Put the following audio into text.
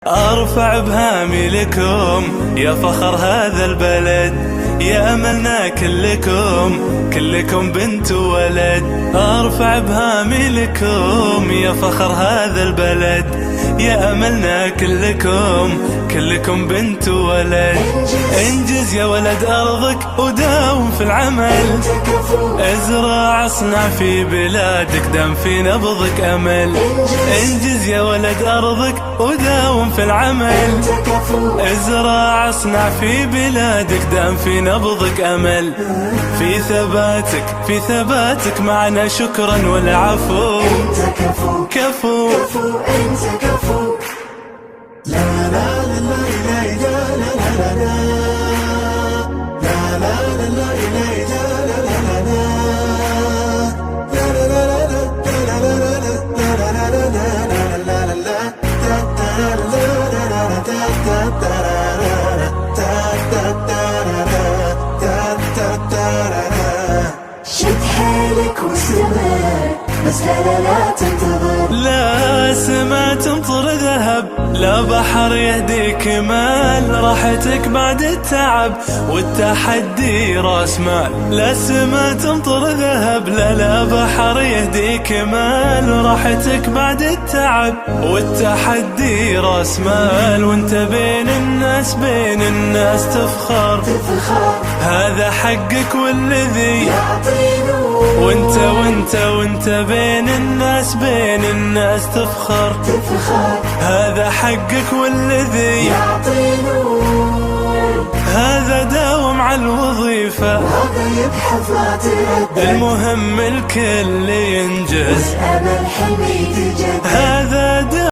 أرفع بهامي لكم يا فخر هذا البلد، يا أملنا كلكم بنت وولد. أرفع بهامي لكم يا فخر هذا البلد، يا أملنا كلكم بنت وولد. انجز يا ولد أرضك وداوم في العمل، ازرع اصنع في بلادك دام في نبضك أمل. انجز يا ولد أرضك وداوم في العمل، ازرع اصنع في بلادك دام في نبضك أمل. في ثباتك معنا شكرا والعفو، انت كفو كفو انت كفو. لا لا لا لا لا لا لا لا لا لا شد حيلك واستمر، بس لا تنتظر. لا سما تمطر ذهب، لا بحر يهديك مال، راحتك بعد التعب والتحدي راس مال. لا سما تمطر ذهب، لا بحر يهديك مال، راحتك بعد التعب والتحدي راس مال. وانت بين الناس تفخر، هذا حقك والذي يعطي نور. وانت بين الناس تفخر، هذا حقك والذي يعطي نور. هذا داوم على الوظيفة، وهذا يبحث لا تردد، المهم الكل ينجز، والأمل حلمي تجدد. هذا